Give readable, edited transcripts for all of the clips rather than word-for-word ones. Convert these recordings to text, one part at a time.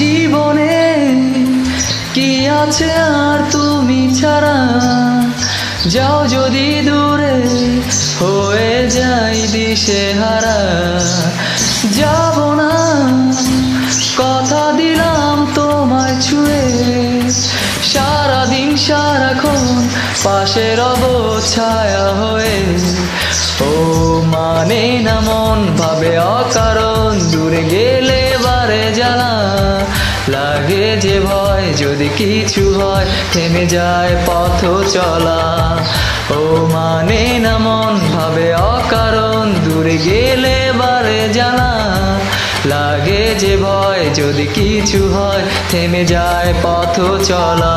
জীবনে কি আছে আর তুমি ছাড়া, যাও যদি দূরে হয়ে যাই দিশেহারা। যাব না, কথা দিলাম তোমায় ছুঁয়ে, সারাদিন সারাক্ষণ পাশে রব ছায়া হয়ে। ও মানে না মন ভাবে অকারণ, দূরে গেলে বারে জ্বালা লাগে যে ভয়, যদি কিছু হয় থেমে যায় পথ চলা। ও মানে না মন ভাবে অকারণ, দূরে গেলে বারে জ্বালা লাগে যে ভয়, যদি কিছু হয় থেমে যায় পথ চলা।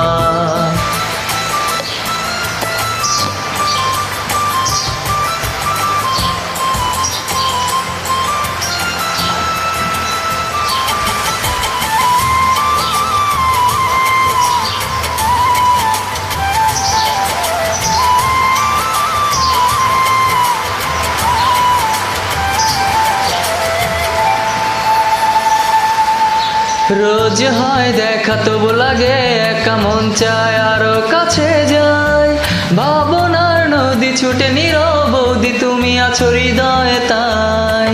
রোজ হয় দেখা তবু লাগে একা, মন চায় আরো কাছে যায়। ভাবনার নদী ছুটে নীরবধি, তুমি আছো হৃদয়ে তাই।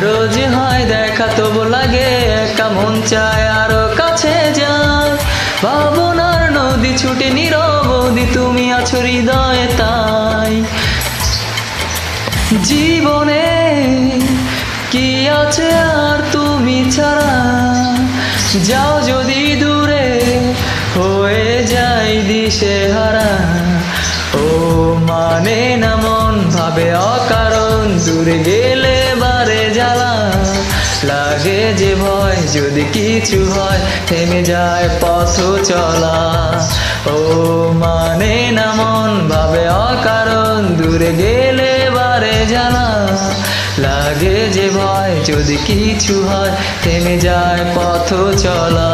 রোজ হয় দেখা তবু লাগে একা, মন চায় আরো কাছে যায়। ভাবনার নদী ছুটে নীরবধি, তুমি আছো হৃদয়ে তাই। জীবনে কি আছে আর তুমি ছাড়া, যাও যদি দূরে হয়ে যাই দিশেহারা। ও মানে না মন ভাবে অকারণ, দূরে গেলে বারে জ্বালা লাগে যে ভয়, যদি কিছু হয় থেমে যায় পথ চলা। ও মানে না মন ভাবে অকারণ, দূরে গেলে বারে জ্বালা লাগে যে ভয়, যদি কিছু হয় থেমে যায় পথ চলা।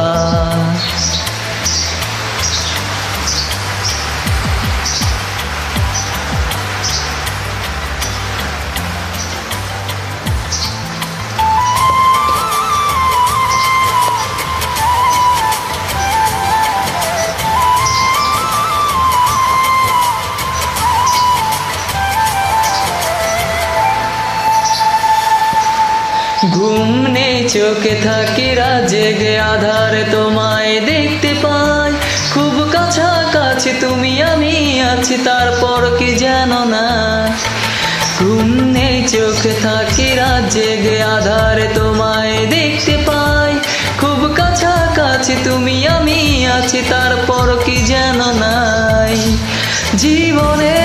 ঘুম নেই চোখে থাকি রাত জেগে, আধারে তোমায় দেখতে পাই। খুব কাছাকাছি তুমি আমি আছি, তারপর কি জানো না। ঘুম নেই চোখে থাকি রাত জেগে, আধারে তোমায় দেখতে পাই। খুব কাছাকাছি তুমি আমি আছি, তারপর কি জানো নাই। জীবনে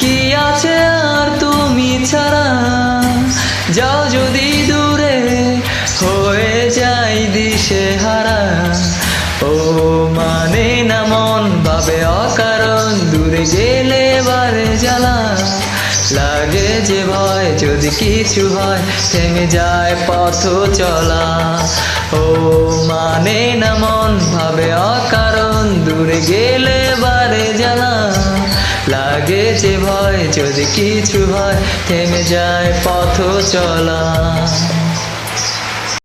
কি আছে আর তুমি ছাড়া, যাও যদি দূরে হয়ে যাই দিশেহারা। ও মানে না মন ভাবে অকারণ, দূরে গেলে বারে জ্বালা লাগে যে ভয়, যদি কিছু হয় থেমে যায় পথ চলা। ও মানে না মন ভাবে অকারণ, দূরে গেলে বারে জ্বালা লাগে যে ভয়, যদি কিছু হয় থেমে যায় পথ চলা।